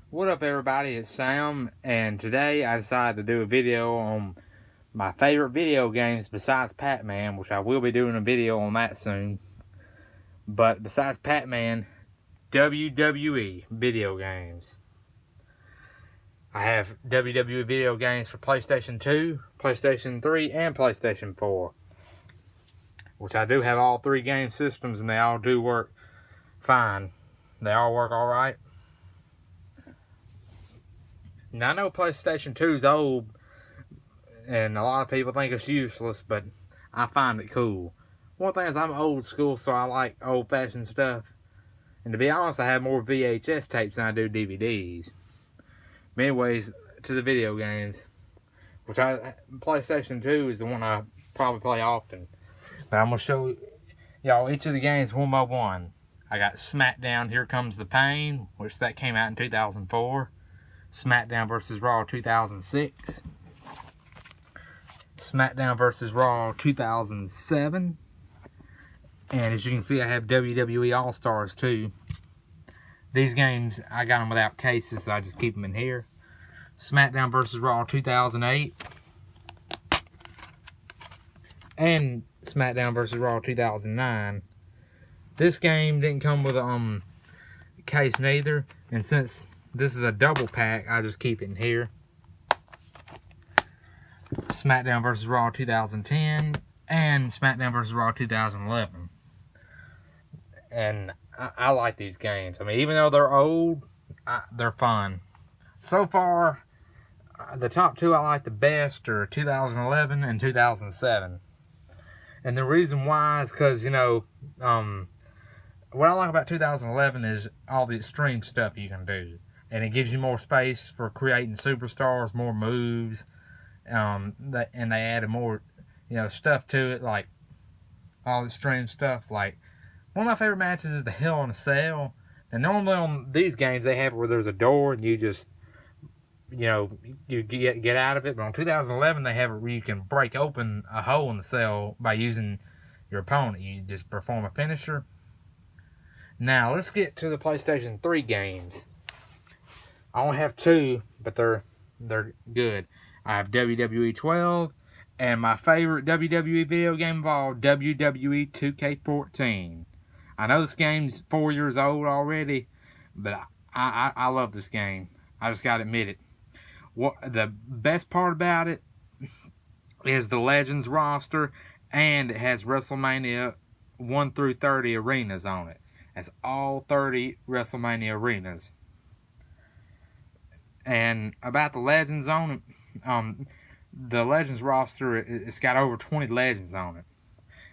What up, everybody? It's Sam, and today I decided to do a video on my favorite video games besides Pac-Man, which I will be doing a video on that soon. But besides Pac-Man, WWE video games. I have WWE video games for PlayStation 2, PlayStation 3, and PlayStation 4. Which I do have all three game systems, and they all do work fine. They all work alright. Now, I know PlayStation 2 is old, and a lot of people think it's useless, but I find it cool. One thing is, I'm old school, so I like old-fashioned stuff. And to be honest, I have more VHS tapes than I do DVDs. But anyways, to the video games. PlayStation 2 is the one I probably play often. But I'm going to show y'all each of the games one by one. I got SmackDown, Here Comes the Pain, which that came out in 2004. SmackDown vs. Raw 2006. SmackDown vs. Raw 2007. And as you can see, I have WWE All-Stars too. These games, I got them without cases, so I just keep them in here. SmackDown vs. Raw 2008. And SmackDown vs. Raw 2009. This game didn't come with a case neither. And since this is a double pack, I just keep it in here. SmackDown vs. Raw 2010 and SmackDown vs. Raw 2011. And I like these games. I mean, even though they're old, they're fun. So far, the top two I like the best are 2011 and 2007. And the reason why is because, you know, what I like about 2011 is all the extreme stuff you can do. And it gives you more space for creating superstars, more moves. And they added more, stuff to it, like all extreme stuff. Like, one of my favorite matches is the Hell in a Cell. And normally on these games, they have it where there's a door and you just, you get out of it. But on 2011, they have it where you can break open a hole in the cell by using your opponent. You just perform a finisher. Now, let's get to the PlayStation 3 games. I only have two, but they're good. I have WWE 12, and my favorite WWE video game of all, WWE 2K14. I know this game's 4 years old already, but I love this game. I just gotta admit it. The best part about it is the Legends roster, and it has WrestleMania 1 through 30 arenas on it. That's all 30 WrestleMania arenas. And about the Legends on it, the Legends roster, it's got over 20 Legends on it.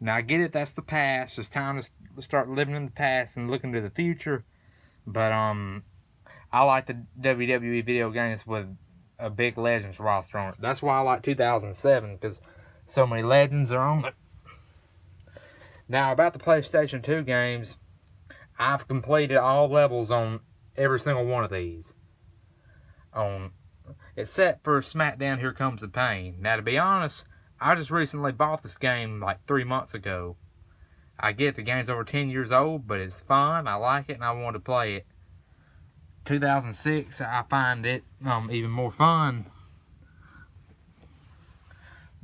Now, I get it, that's the past. It's time to start living in the past and looking to the future. But I like the WWE video games with a big Legends roster on it. That's why I like 2007, because so many Legends are on it. Now, about the PlayStation 2 games, I've completed all levels on every single one of these. Except for SmackDown Here Comes the Pain. Now, to be honest, I just recently bought this game like 3 months ago. I get the game's over 10 years old, but it's fun, I like it, and I want to play it. 2006, I find it even more fun.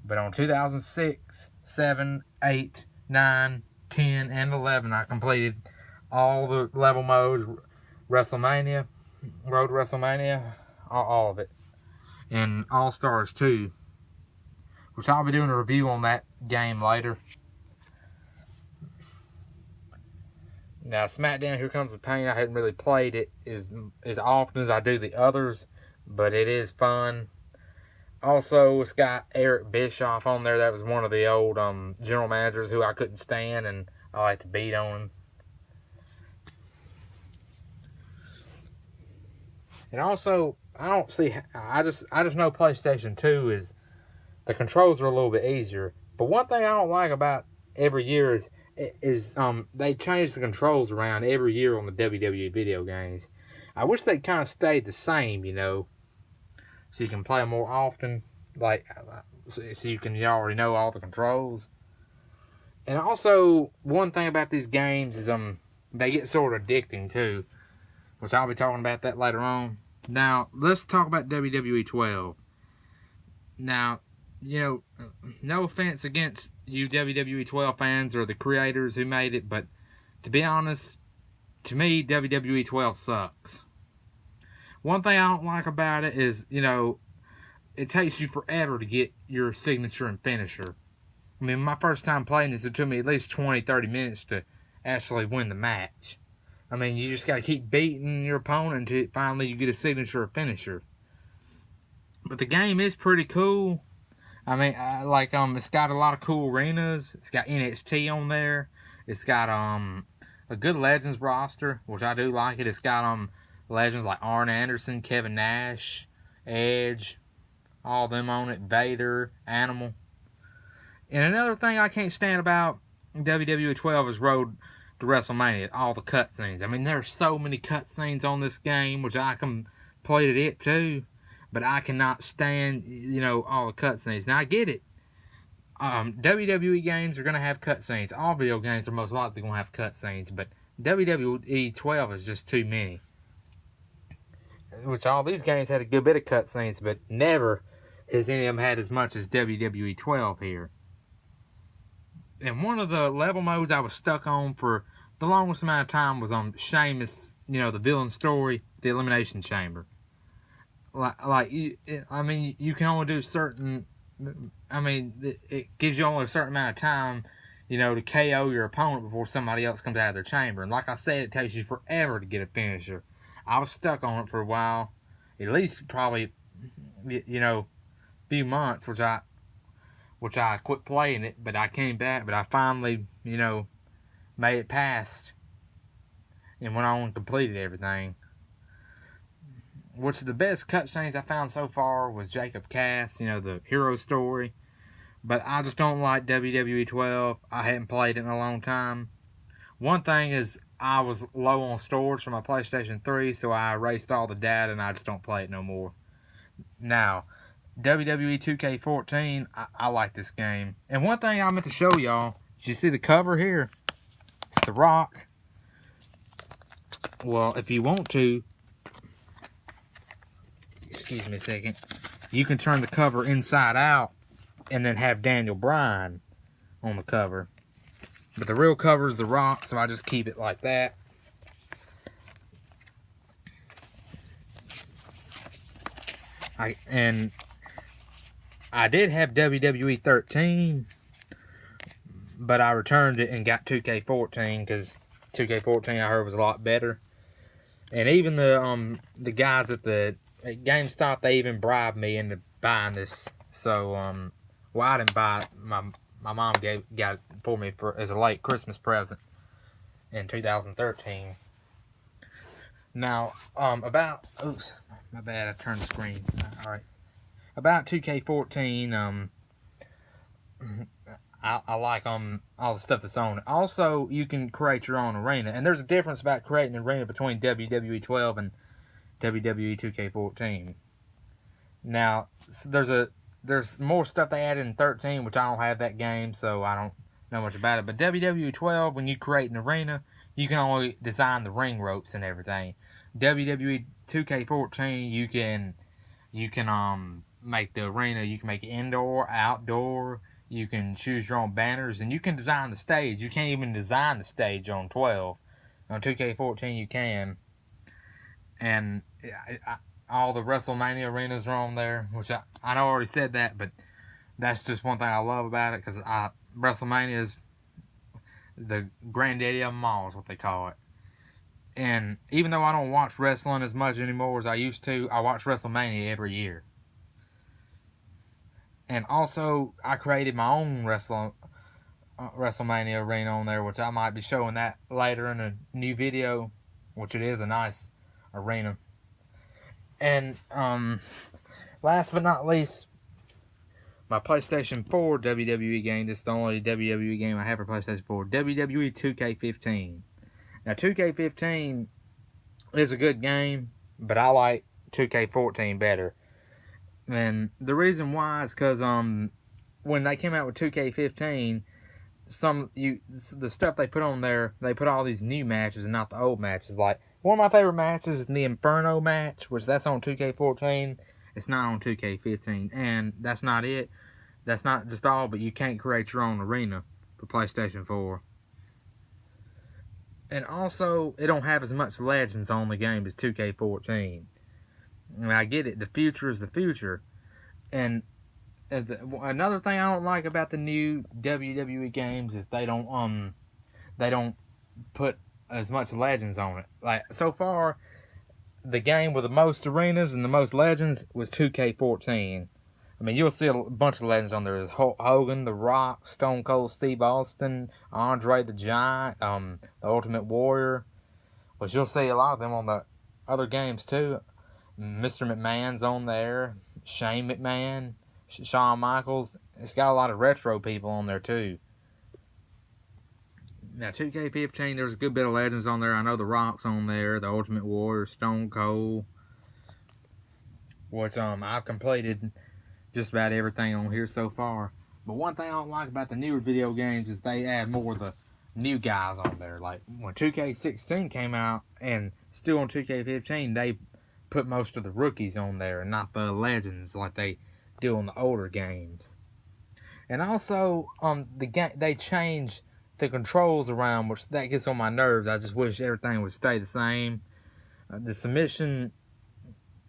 But on 2006, 7, 8, 9, 10, and 11, I completed all the level modes, WrestleMania, Road to WrestleMania, all of it. And All-Stars 2, which I'll be doing a review on that game later. Now, SmackDown Here Comes the Pain, I hadn't really played it as often as I do the others, but it is fun. Also, it's got Eric Bischoff on there. That was one of the old general managers who I couldn't stand, and I like to beat on him. And also, I just know PlayStation 2 is, the controls are a little bit easier. But one thing I don't like about every year is they change the controls around every year on the WWE video games. I wish they kind of stayed the same, so you can play them more often, like so you can already know all the controls. And also, one thing about these games is they get sort of addicting too, which I'll be talking about that later on. Now, let's talk about WWE 12. Now, you know, no offense against you WWE 12 fans or the creators who made it, but to be honest, to me, WWE 12 sucks. One thing I don't like about it is, you know, it takes you forever to get your signature and finisher. I mean, my first time playing this, it took me at least 20, 30 minutes to actually win the match. I mean, you just got to keep beating your opponent until finally you get a signature or finisher. But the game is pretty cool. I mean, it's got a lot of cool arenas. It's got NXT on there. It's got a good Legends roster, which I do like it. It's got legends like Arn Anderson, Kevin Nash, Edge, all them on it, Vader, Animal. And another thing I can't stand about WWE 12 is Road to WrestleMania, all the cutscenes. I mean, there's so many cutscenes on this game, which I completed it too, but I cannot stand, you know, all the cutscenes. Now, I get it. WWE games are going to have cutscenes. All video games are most likely going to have cutscenes, but WWE 12 is just too many. Which all these games had a good bit of cutscenes, but never has any of them had as much as WWE 12 here. And one of the level modes I was stuck on for the longest amount of time was on Sheamus, you know, the villain story, the Elimination Chamber. I mean, you can only do certain. I mean, it gives you only a certain amount of time, you know, to KO your opponent before somebody else comes out of their chamber. And like I said, it takes you forever to get a finisher. I was stuck on it for a while, at least probably, you know, a few months, which I quit playing it, but I came back, but I finally, you know, made it past and went on and completed everything. Which the best cutscenes I found so far was Jacob Cass, you know, the hero story. But I just don't like WWE 12. I hadn't played it in a long time. One thing is I was low on storage for my PlayStation 3, so I erased all the data and I just don't play it no more. Now, WWE 2K14, I like this game. And one thing I meant to show y'all, did you see the cover here? It's The Rock. Well, if you want to, excuse me a second, you can turn the cover inside out and then have Daniel Bryan on the cover. But the real cover is The Rock, so I just keep it like that. I did have WWE 13, but I returned it and got 2K14 because 2K14 I heard was a lot better. And even the guys at GameStop, they even bribed me into buying this. So well, I didn't buy it. My mom got it for me as a late Christmas present in 2013. Now oops, my bad, I turned the screen. All right. About 2K14, I like all the stuff that's on it. Also, you can create your own arena, and there's a difference about creating an arena between WWE 12 and WWE 2K14. Now, there's more stuff they added in 13, which I don't have that game, so I don't know much about it. But WWE 12, when you create an arena, you can only design the ring ropes and everything. WWE 2K14, you can make the arena. You can make it indoor, outdoor. You can choose your own banners, and you can design the stage. You can't even design the stage on 12. On 2K14, you can. And all the WrestleMania arenas are on there, which I know I already said that, but that's just one thing I love about it, because WrestleMania is the granddaddy of them all, is what they call it. And even though I don't watch wrestling as much anymore as I used to, I watch WrestleMania every year. And also, I created my own WrestleMania arena on there, which I might be showing that later in a new video, which it is a nice arena. And last but not least, my PlayStation 4 WWE game. This is the only WWE game I have for PlayStation 4. WWE 2K15. Now, 2K15 is a good game, but I like 2K14 better. And the reason why is because when they came out with 2K15, the stuff they put on there, they put all these new matches and not the old matches. Like One of my favorite matches is the Inferno match, which that's on 2K14. It's not on 2K15. And that's not it. That's not just all, but you can't create your own arena for PlayStation 4. And also, it don't have as much legends on the game as 2K14. And I get it. The future is the future. And another thing I don't like about the new WWE games is they don't put as much legends on it. Like, so far, the game with the most arenas and the most legends was 2K14. I mean, you'll see a bunch of legends on there. There's Hulk Hogan, The Rock, Stone Cold Steve Austin, Andre the Giant, the Ultimate Warrior. Which you'll see a lot of them on the other games too. Mr. McMahon's on there. Shane McMahon, Shawn Michaels. It's got a lot of retro people on there too. Now, 2K15, there's a good bit of legends on there. I know The Rock's on there, The Ultimate Warrior, Stone Cold. Which I've completed just about everything on here so far. But one thing I don't like about the newer video games is they add more of the new guys on there. Like when 2K16 came out and still on 2K15, they put most of the rookies on there and not the legends like they do on the older games. And also, they changed the controls around, which that gets on my nerves. I just wish everything would stay the same. The submission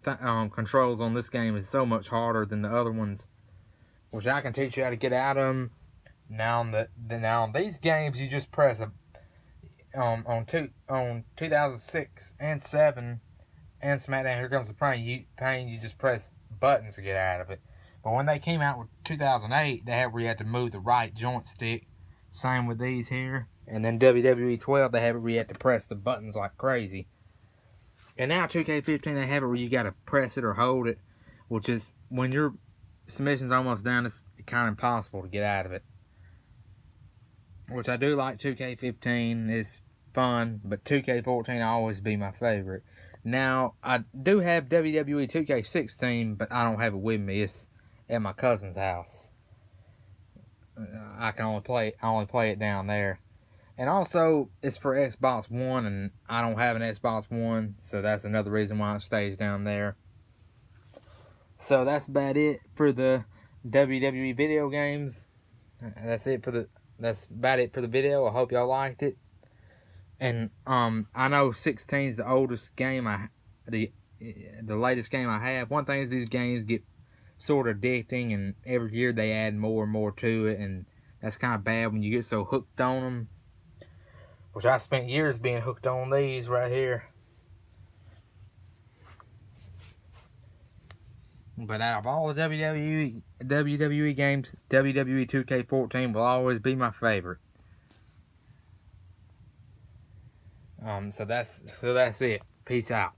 controls on this game is so much harder than the other ones, which I can teach you how to get out of them. Now on these games, you just press on 2006 and 7 and SmackDown Here Comes the Pain, you just press buttons to get out of it. But when they came out with 2008, they had where you had to move the right joystick. Same with these here. And then WWE 12, they have it where you had to press the buttons like crazy. And now 2K15, they have it where you got to press it or hold it, which is, when your submission's almost done, it's kind of impossible to get out of it. Which I do like 2K15, it's fun, but 2K14 will always be my favorite. Now, I do have WWE 2K16, but I don't have it with me. It's at my cousin's house. I only play it down there. And also, it's for Xbox One, and I don't have an Xbox One, so that's another reason why it stays down there. So that's about it for the WWE video games. That's about it for the video. I hope y'all liked it. And I know 16 is the oldest game the latest game I have. One thing is these games get sort of addicting, and every year they add more and more to it, and that's kind of bad when you get so hooked on them. Which I spent years being hooked on these right here. But out of all the WWE games, WWE 2K14 will always be my favorite. So that's it. Peace out.